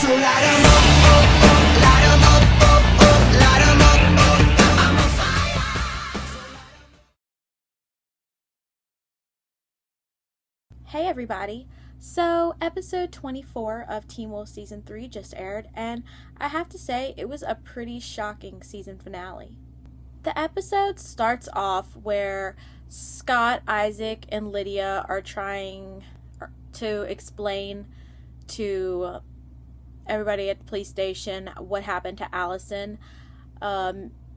So light 'em up, light 'em up, light 'em up, I'm on fire. Hey everybody! So episode 24 of Teen Wolf Season 3 just aired, and I have to say it was a pretty shocking season finale. The episode starts off where Scott, Isaac, and Lydia are trying to explain to everybody at the police station what happened to Allison.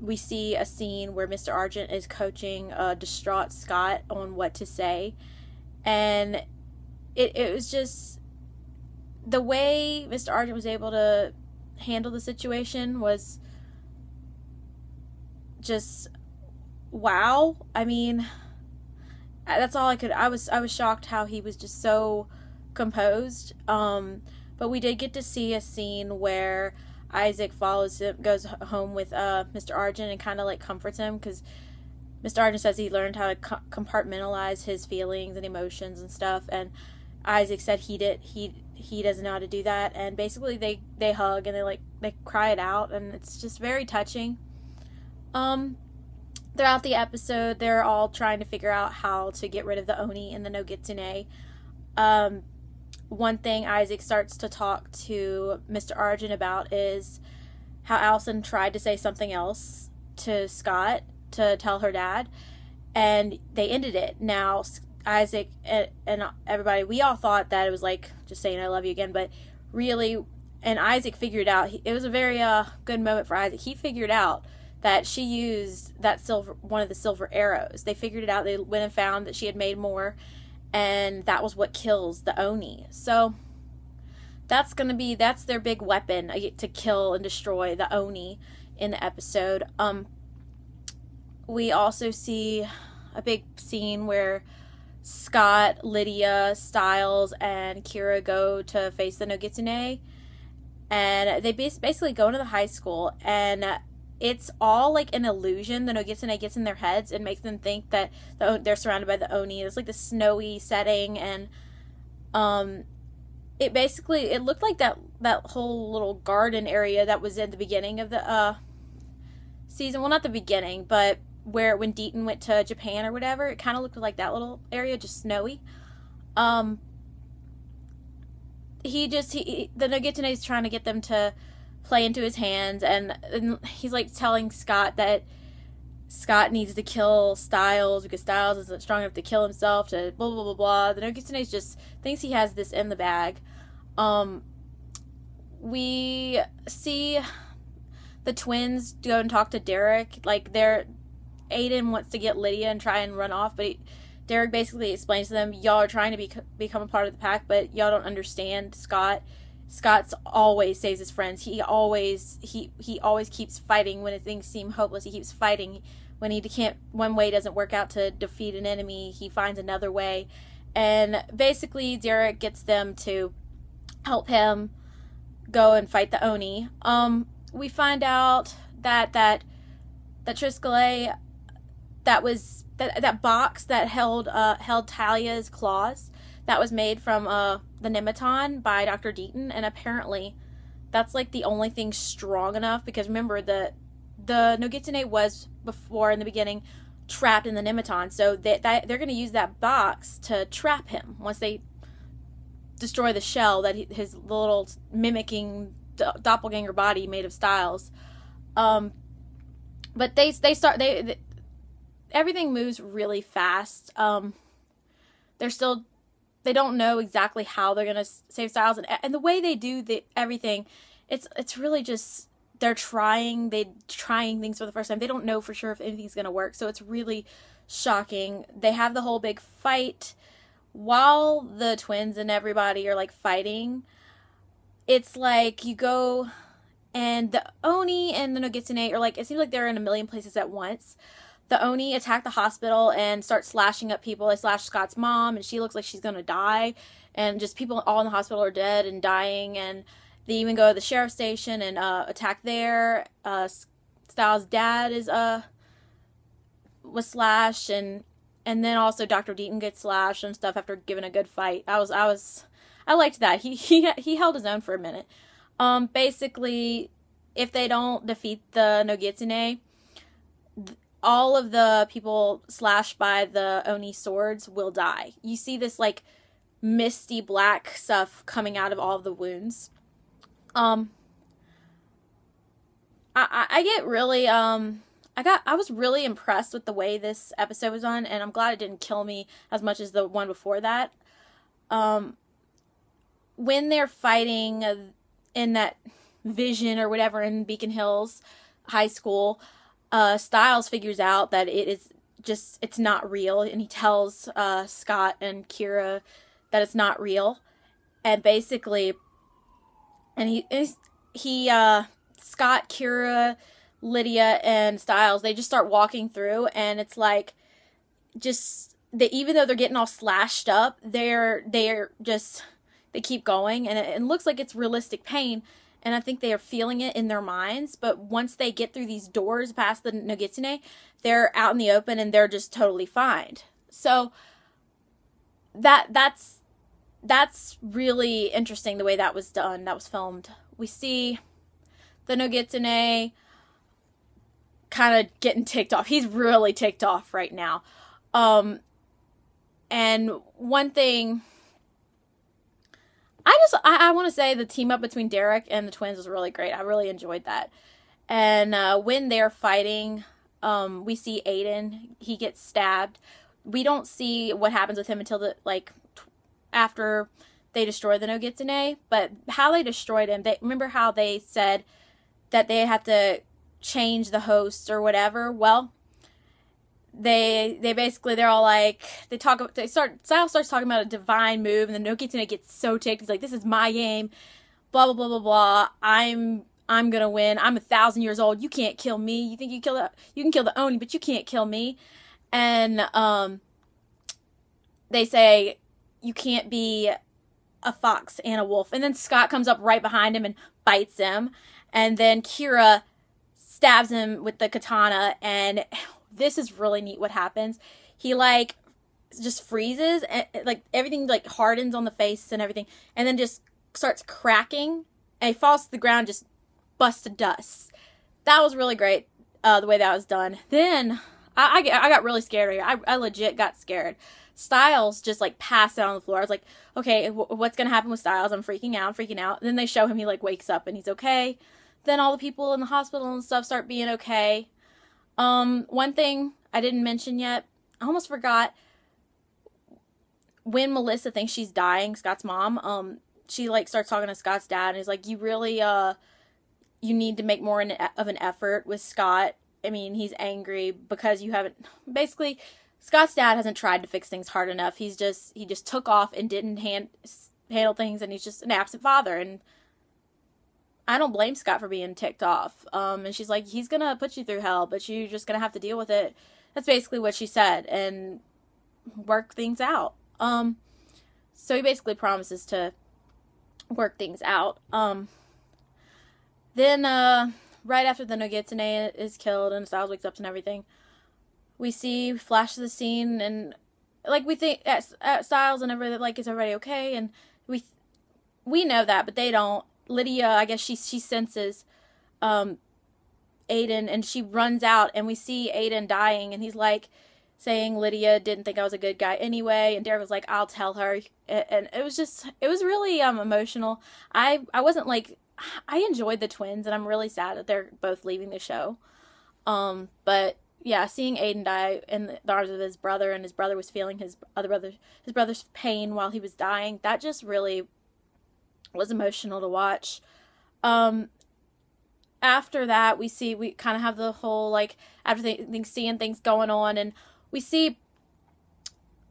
We see a scene where Mr. Argent is coaching a distraught Scott on what to say, and it was just the way Mr. Argent was able to handle the situation was just wow. I mean, that's all I could. I was shocked how he was just so composed. But we did get to see a scene where Isaac follows him, goes home with Mr. Argent, and kind of like comforts him, because Mr. Argent says he learned how to compartmentalize his feelings and emotions and stuff, and Isaac said he doesn't know how to do that, and basically they hug and they cry it out, and it's just very touching. Throughout the episode, they're all trying to figure out how to get rid of the Oni and the Nogitsune. One thing Isaac starts to talk to Mr. Argent about is how Allison tried to say something else to Scott to tell her dad, and they ended it. Now, Isaac and everybody, we all thought that it was like just saying I love you again, but really, and Isaac figured out, it was a very good moment for Isaac. He figured out that she used that one of the silver arrows. They figured it out. They went and found that she had made more, and that was what kills the Oni. So that's their big weapon to kill and destroy the Oni in the episode. We also see a big scene where Scott, Lydia, Styles, and Kira go to face the Nogitsune, and they basically go into the high school, and it's all like an illusion. The Nogitsune gets in their heads and makes them think that they're surrounded by the Oni. It's like the snowy setting, and it looked like that whole little garden area that was in the beginning of the season. Well, not the beginning, but when Deaton went to Japan or whatever, it kind of looked like that little area, just snowy. The Nogitsune is trying to get them to play into his hands, and he's like telling Scott that Scott needs to kill Styles because Styles isn't strong enough to kill himself, to blah blah blah blah. The Nogitsune just thinks he has this in the bag. We see the twins go and talk to Derek. Like, Aiden wants to get Lydia and try and run off, but Derek basically explains to them, y'all are trying to become a part of the pack, but y'all don't understand Scott. Scott's always saves his friends. He always keeps fighting when things seem hopeless. He keeps fighting when one way doesn't work out to defeat an enemy. He finds another way, and basically Derek gets them to help him go and fight the Oni. We find out that Triskelay, that box that held Talia's claws, that was made from the Nematon by Dr. Deaton, and apparently that's like the only thing strong enough, because remember, the Nogitsune was, before in the beginning, trapped in the Nematon, so they're going to use that box to trap him once they destroy the shell that his little mimicking doppelganger body made of Styles. But everything moves really fast. They don't know exactly how they're gonna save Styles, and the way they do everything, it's really just they're trying things for the first time. They don't know for sure if anything's gonna work, so it's really shocking. They have the whole big fight while the twins and everybody are like fighting. It's like you go, and the Oni and the Nogitsune are like, it seems like they're in a million places at once. The Oni attack the hospital and start slashing up people. They slash Scott's mom, and she looks like she's gonna die. And just people all in the hospital are dead and dying. And they even go to the sheriff's station and attack there. Styles' dad was slashed, and then also Dr. Deaton gets slashed and stuff after giving a good fight. I liked that. He held his own for a minute. Basically, if they don't defeat the Nogitsune, all of the people slashed by the Oni swords will die. You see this like misty black stuff coming out of all of the wounds. I get really I was really impressed with the way this episode was done, and I'm glad it didn't kill me as much as the one before that. When they're fighting in that vision or whatever in Beacon Hills High School, Styles figures out that it's not real, and he tells Scott and Kira that it's not real, and basically, and Scott, Kira, Lydia, and Styles, they just start walking through, and it's like, even though they're getting all slashed up, they keep going, and it looks like it's realistic pain, and I think they are feeling it in their minds, but once they get through these doors past the Nogitsune, they're out in the open, and they're just totally fine. So, that's really interesting, the way that was done, that was filmed. We see the Nogitsune kind of getting ticked off. He's really ticked off right now. And one thing, I want to say the team up between Derek and the twins was really great. I really enjoyed that. And when they're fighting, we see Aiden. He gets stabbed. We don't see what happens with him until after they destroy the Nogitsune. But how they destroyed him, remember how they said that they had to change the host or whatever? Well, they're all like, Styles starts talking about a divine move, and the Nogitsune gets so ticked. He's like, this is my game, blah, blah, blah, blah, blah. I'm gonna win. I'm 1,000 years old. You can't kill me. You think you can kill the Oni, but you can't kill me. And, they say, you can't be a fox and a wolf. And then Scott comes up right behind him and bites him. And then Kira stabs him with the katana, and this is really neat what happens. He, just freezes, and, everything, hardens on the face and everything, and then just starts cracking, and he falls to the ground, just busts to dust. That was really great, the way that was done. Then, I got really scared right here. I legit got scared. Styles just, passed out on the floor. I was like, okay, what's gonna happen with Styles? I'm freaking out. And then they show him, he, wakes up, and he's okay. Then all the people in the hospital and stuff start being okay. One thing I didn't mention yet, I almost forgot, when Melissa thinks she's dying, Scott's mom, she, starts talking to Scott's dad, and is like, you really, you need to make more of an effort with Scott. I mean, he's angry because you haven't, basically, Scott's dad hasn't tried to fix things hard enough. He just took off and didn't handle things, and he's just an absent father, and I don't blame Scott for being ticked off. And she's like, he's gonna put you through hell, but you're just gonna have to deal with it. That's basically what she said, and work things out. So he basically promises to work things out. Then, right after the Nogitsune is killed and Styles wakes up and everything, we see flash of the scene, and, we think at Styles and everybody, is everybody okay? And we know that, but they don't. Lydia, I guess she senses Aiden, and she runs out, and we see Aiden dying, and he's saying Lydia didn't think I was a good guy anyway, and Derek was like, I'll tell her, and it was really emotional. I wasn't I enjoyed the twins, and I'm really sad that they're both leaving the show. But yeah, seeing Aiden die in the arms of his brother, and his brother was feeling his brother's pain while he was dying, that just really was emotional to watch. After that, we kind of have the whole, after seeing things going on, and we see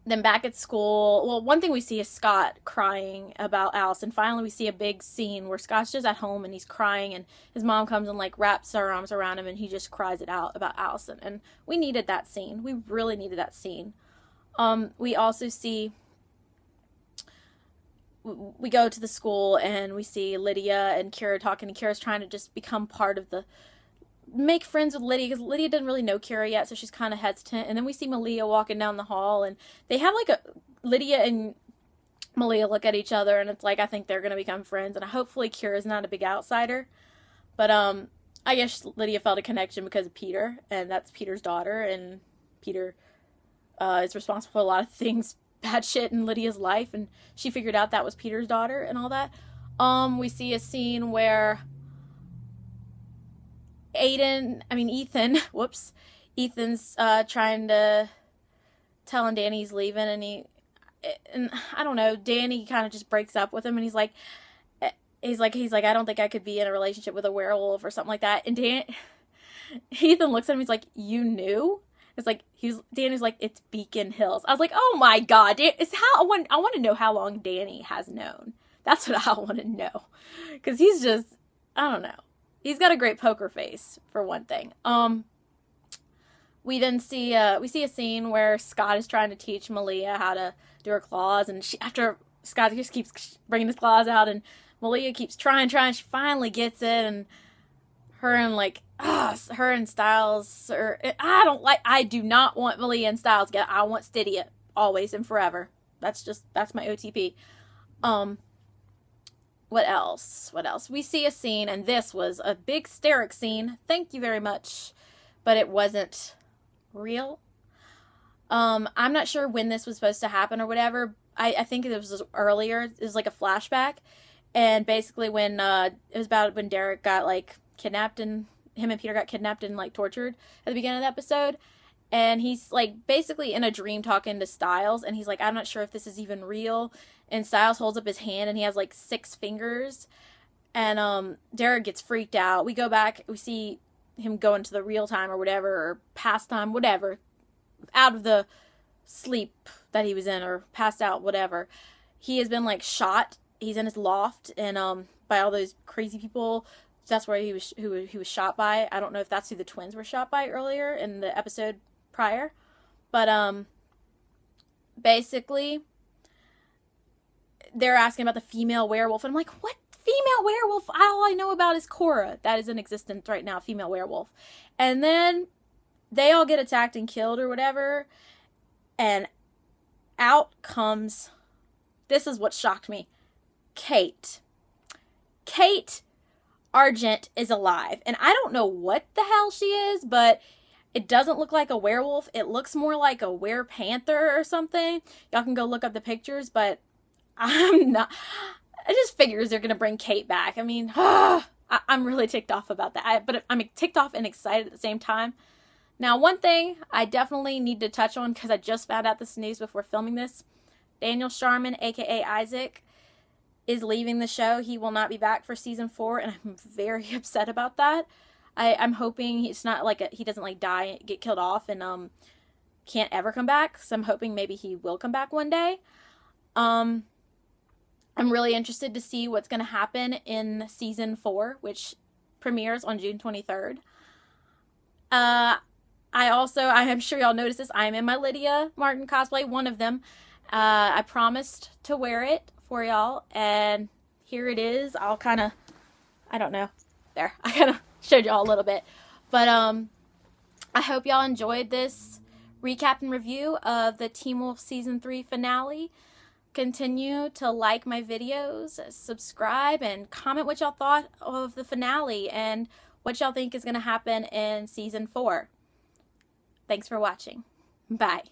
them back at school. Well, one thing we see is Scott crying about Allison. Finally, we see a big scene where Scott's just at home, and he's crying, and his mom comes and, wraps her arms around him, and he just cries it out about Allison, and we needed that scene. We really needed that scene. We also see, we go to the school, and we see Lydia and Kira talking, and Kira's trying to just become part of make friends with Lydia, because Lydia doesn't really know Kira yet, so she's kind of hesitant. And then we see Malia walking down the hall, and they have Lydia and Malia look at each other, and it's like, I think they're going to become friends, and hopefully Kira's not a big outsider. But I guess Lydia felt a connection because of Peter, and that's Peter's daughter, and Peter is responsible for a lot of things, bad shit in Lydia's life, and she figured out that was Peter's daughter and all that. We see a scene where Ethan, whoops, Ethan's trying to telling Danny he's leaving, and I don't know, Danny kind of just breaks up with him, and he's like, I don't think I could be in a relationship with a werewolf or something like that. And Ethan looks at him, he's like, you knew? It's like, Danny's like, it's Beacon Hills. I was like, oh my god, I want to know how long Danny has known. That's what I want to know. Because he's just, I don't know. He's got a great poker face, for one thing. We then see a scene where Scott is trying to teach Malia how to do her claws, and after Scott just keeps bringing his claws out, and Malia keeps trying, she finally gets it, and her and Styles, I do not want Malia and Styles together. I want Stydia, always and forever. That's my OTP. What else? We see a scene, and this was a big steric scene. Thank you very much. But it wasn't real. I'm not sure when this was supposed to happen or whatever. I think it was earlier. It was like a flashback. And basically when, it was about when Derek got, like, kidnapped, and him and Peter got kidnapped and, like, tortured at the beginning of the episode. And he's, like, basically in a dream talking to Styles, and he's like, I'm not sure if this is even real. And Styles holds up his hand, and he has, like, 6 fingers. And, Derek gets freaked out. We go back, we see him go into the real time or whatever, or past time, whatever, out of the sleep that he was in, or passed out, whatever. He has been, like, shot. He's in his loft, and, by all those crazy people. That's where he was shot by. I don't know if that's who the twins were shot by earlier in the episode prior. But, basically, they're asking about the female werewolf, and I'm like, what female werewolf? All I know about is Cora. That is in existence right now, female werewolf. And then they all get attacked and killed or whatever, and out comes, this is what shocked me, Kate Argent is alive, and I don't know what the hell she is, but it doesn't look like a werewolf. It looks more like a werepanther or something. Y'all can go look up the pictures, but I just figures they're gonna bring Kate back. I mean, I'm really ticked off about that, but I'm ticked off and excited at the same time. Now, one thing I definitely need to touch on, because I just found out this news before filming this, Daniel Sharman, aka Isaac, is leaving the show. He will not be back for season 4, and I'm very upset about that. I'm hoping it's not like he doesn't like die, get killed off, and can't ever come back. So I'm hoping maybe he will come back one day. I'm really interested to see what's going to happen in season 4, which premieres on June 23rd. I'm sure y'all noticed this, I'm in my Lydia Martin cosplay, one of them. I promised to wear it for y'all, and here it is. I don't know, there, I kind of showed y'all a little bit, but I hope y'all enjoyed this recap and review of the Teen Wolf season 3 finale. Continue to like my videos, subscribe, and comment what y'all thought of the finale and what y'all think is going to happen in season 4. Thanks for watching. Bye.